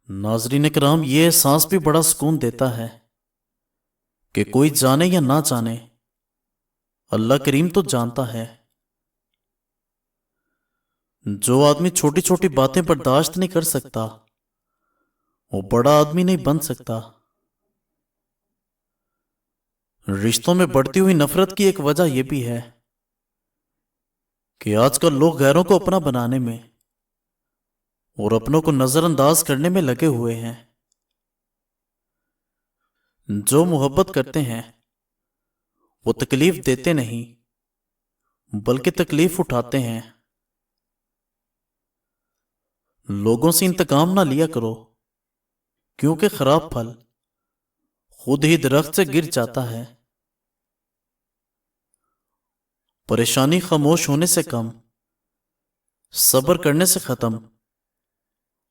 ناظرین کرام، یہ احساس بھی بڑا سکون دیتا ہے کہ کوئی جانے یا نہ جانے، اللہ کریم تو جانتا ہے۔ جو آدمی چھوٹی چھوٹی باتیں برداشت نہیں کر سکتا وہ بڑا آدمی نہیں بن سکتا۔ رشتوں میں بڑھتی ہوئی نفرت کی ایک وجہ یہ بھی ہے کہ آج کل لوگ غیروں کو اپنا بنانے میں اور اپنوں کو نظر انداز کرنے میں لگے ہوئے ہیں۔ جو محبت کرتے ہیں وہ تکلیف دیتے نہیں بلکہ تکلیف اٹھاتے ہیں۔ لوگوں سے انتقام نہ لیا کرو، کیونکہ خراب پھل خود ہی درخت سے گر جاتا ہے۔ پریشانی خاموش ہونے سے کم، صبر کرنے سے ختم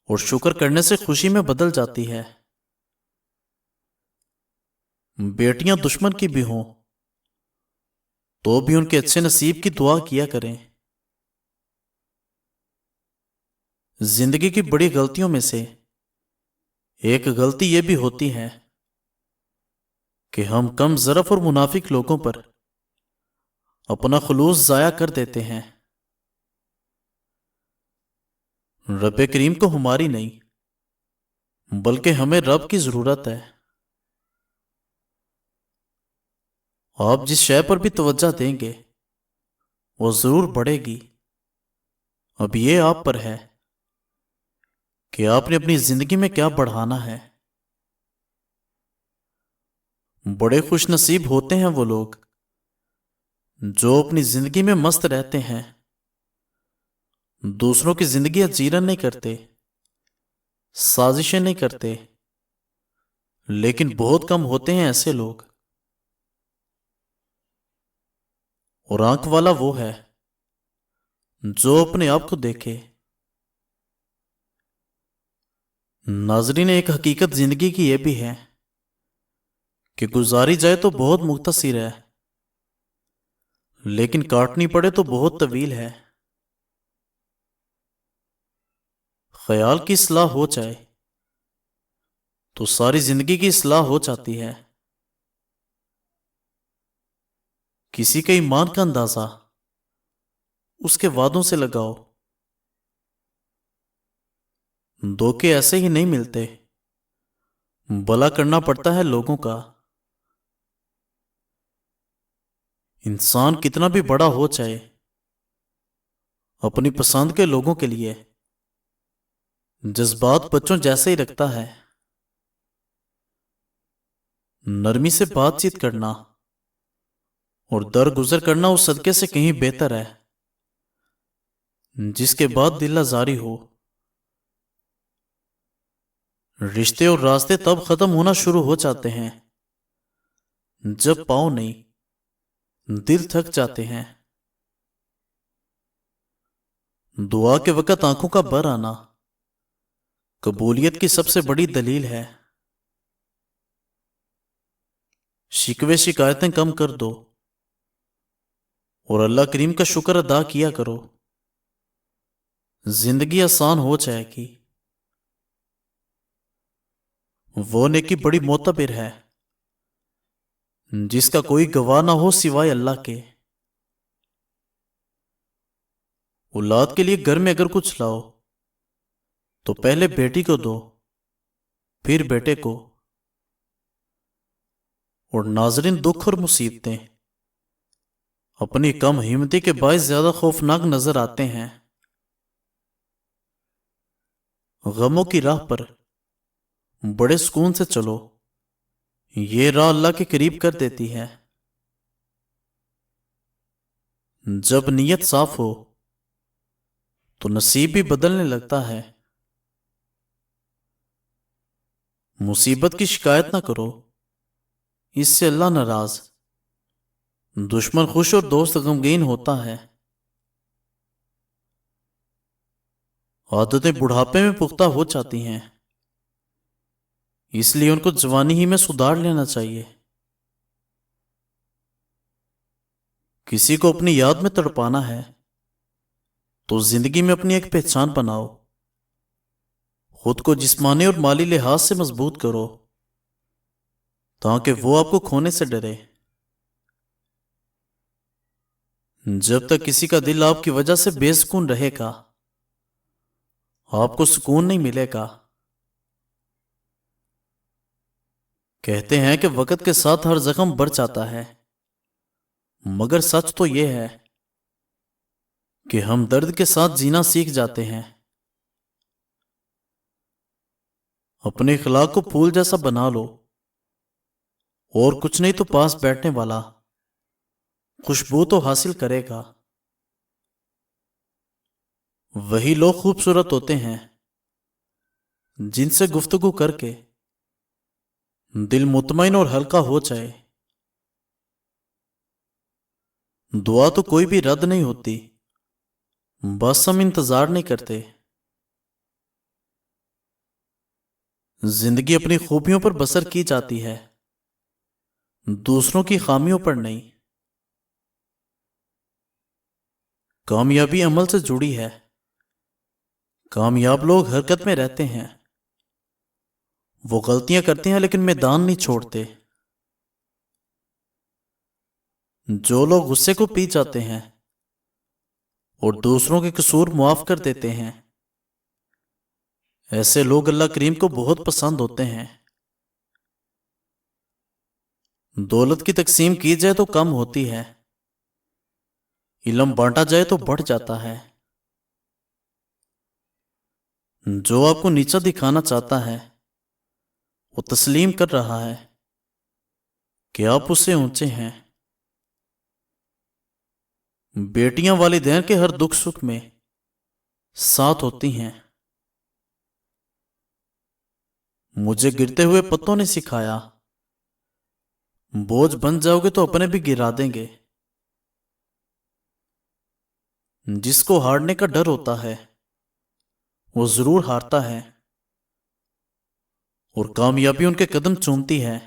اور شکر کرنے سے خوشی میں بدل جاتی ہے۔ بیٹیاں دشمن کی بھی ہوں تو بھی ان کے اچھے نصیب کی دعا کیا کریں۔ زندگی کی بڑی غلطیوں میں سے ایک غلطی یہ بھی ہوتی ہے کہ ہم کم ظرف اور منافق لوگوں پر اپنا خلوص ضائع کر دیتے ہیں۔ رب کریم کو ہماری نہیں بلکہ ہمیں رب کی ضرورت ہے۔ آپ جس شے پر بھی توجہ دیں گے وہ ضرور بڑھے گی۔ اب یہ آپ پر ہے کہ آپ نے اپنی زندگی میں کیا بڑھانا ہے۔ بڑے خوش نصیب ہوتے ہیں وہ لوگ جو اپنی زندگی میں مست رہتے ہیں، دوسروں کی زندگیاں جیرن نہیں کرتے، سازشیں نہیں کرتے۔ لیکن بہت کم ہوتے ہیں ایسے لوگ، اور آنکھ والا وہ ہے جو اپنے آپ کو دیکھے۔ ناظرین، ایک حقیقت زندگی کی یہ بھی ہے کہ گزاری جائے تو بہت مختصر ہے، لیکن کاٹنی پڑے تو بہت طویل ہے۔ خیال کی اصلاح ہو جائے تو ساری زندگی کی اصلاح ہو جاتی ہے۔ کسی کے ایمان کا اندازہ اس کے وعدوں سے لگاؤ۔ دھوکے ایسے ہی نہیں ملتے، بھلا کرنا پڑتا ہے لوگوں کا۔ انسان کتنا بھی بڑا ہو جائے، اپنی پسند کے لوگوں کے لیے جذبات بچوں جیسے ہی رکھتا ہے۔ نرمی سے بات چیت کرنا اور درگزر کرنا اس صدقے سے کہیں بہتر ہے جس کے بعد دل آزاری ہو۔ رشتے اور راستے تب ختم ہونا شروع ہو جاتے ہیں جب پاؤں نہیں، دل تھک جاتے ہیں۔ دعا کے وقت آنکھوں کا بر آنا قبولیت کی سب سے بڑی دلیل ہے۔ شکوے شکایتیں کم کر دو اور اللہ کریم کا شکر ادا کیا کرو، زندگی آسان ہو جائے گی۔ وہ نیکی بڑی معتبر ہے جس کا کوئی گواہ نہ ہو سوائے اللہ کے۔ اولاد کے لیے گھر میں اگر کچھ لاؤ تو پہلے بیٹی کو دو، پھر بیٹے کو۔ اور ناظرین، دکھ اور مصیبتیں اپنی کم ہمتی کے باعث زیادہ خوفناک نظر آتے ہیں۔ غموں کی راہ پر بڑے سکون سے چلو، یہ راہ اللہ کے قریب کر دیتی ہے۔ جب نیت صاف ہو تو نصیب بھی بدلنے لگتا ہے۔ مصیبت کی شکایت نہ کرو، اس سے اللہ ناراض، دشمن خوش اور دوست غمگین ہوتا ہے۔ عادتیں بڑھاپے میں پختہ ہو جاتی ہیں، اس لیے ان کو جوانی ہی میں سدھار لینا چاہیے۔ کسی کو اپنی یاد میں تڑپانا ہے تو زندگی میں اپنی ایک پہچان بناؤ، خود کو جسمانی اور مالی لحاظ سے مضبوط کرو تاکہ وہ آپ کو کھونے سے ڈرے۔ جب تک کسی کا دل آپ کی وجہ سے بے سکون رہے گا آپ کو سکون نہیں ملے گا۔ کہتے ہیں کہ وقت کے ساتھ ہر زخم بڑھ جاتا ہے، مگر سچ تو یہ ہے کہ ہم درد کے ساتھ جینا سیکھ جاتے ہیں۔ اپنے اخلاق کو پھول جیسا بنا لو، اور کچھ نہیں تو پاس بیٹھنے والا خوشبو تو حاصل کرے گا۔ وہی لوگ خوبصورت ہوتے ہیں جن سے گفتگو کر کے دل مطمئن اور ہلکا ہو جائے۔ دعا تو کوئی بھی رد نہیں ہوتی، بس ہم انتظار نہیں کرتے۔ زندگی اپنی خوبیوں پر بسر کی جاتی ہے، دوسروں کی خامیوں پر نہیں۔ کامیابی عمل سے جڑی ہے، کامیاب لوگ حرکت میں رہتے ہیں، وہ غلطیاں کرتے ہیں لیکن میدان نہیں چھوڑتے۔ جو لوگ غصے کو پی جاتے ہیں اور دوسروں کے قصور معاف کر دیتے ہیں، ایسے لوگ اللہ کریم کو بہت پسند ہوتے ہیں۔ دولت کی تقسیم کی جائے تو کم ہوتی ہے، علم بانٹا جائے تو بڑھ جاتا ہے۔ جو آپ کو نیچا دکھانا چاہتا ہے وہ تسلیم کر رہا ہے کہ آپ اس سے اونچے ہیں۔ بیٹیاں والدین کے ہر دکھ سکھ میں ساتھ ہوتی ہیں۔ مجھے گرتے ہوئے پتوں نے سکھایا، بوجھ بن جاؤ گے تو اپنے بھی گرا دیں گے۔ جس کو ہارنے کا ڈر ہوتا ہے وہ ضرور ہارتا ہے، اور کامیابی ان کے قدم چومتی ہے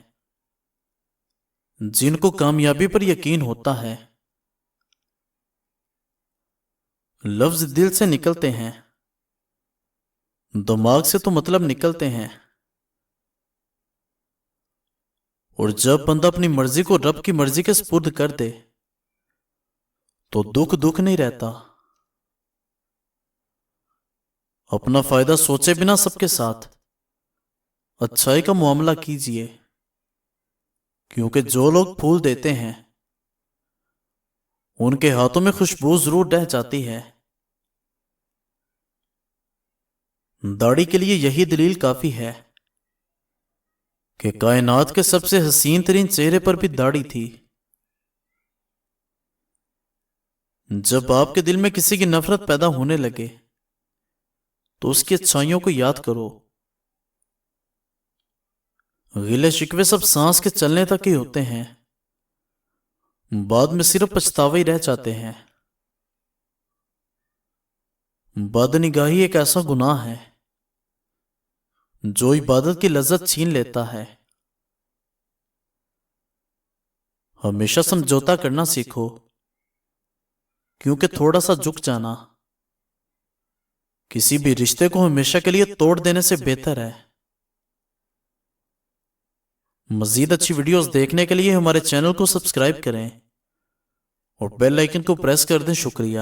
جن کو کامیابی پر یقین ہوتا ہے۔ لفظ دل سے نکلتے ہیں، دماغ سے تو مطلب نکلتے ہیں، اور جب بندہ اپنی مرضی کو رب کی مرضی کے سپرد کر دے تو دکھ نہیں رہتا۔ اپنا فائدہ سوچے بنا سب کے ساتھ اچھائی کا معاملہ کیجیے، کیونکہ جو لوگ پھول دیتے ہیں ان کے ہاتھوں میں خوشبو ضرور رہ جاتی ہے۔ داڑھی کے لیے یہی دلیل کافی ہے کہ کائنات کے سب سے حسین ترین چہرے پر بھی داڑھی تھی۔ جب آپ کے دل میں کسی کی نفرت پیدا ہونے لگے تو اس کی اچھائیوں کو یاد کرو۔ گلے شکوے سب سانس کے چلنے تک ہی ہوتے ہیں، بعد میں صرف پچھتاوے ہی رہ جاتے ہیں۔ بدنگاہی ایک ایسا گناہ ہے جو عبادت کی لذت چھین لیتا ہے۔ ہمیشہ سمجھوتا کرنا سیکھو، کیونکہ تھوڑا سا جھک جانا کسی بھی رشتے کو ہمیشہ کے لیے توڑ دینے سے بہتر ہے۔ مزید اچھی ویڈیوز دیکھنے کے لیے ہمارے چینل کو سبسکرائب کریں اور بیل آئیکن کو پریس کر دیں۔ شکریہ۔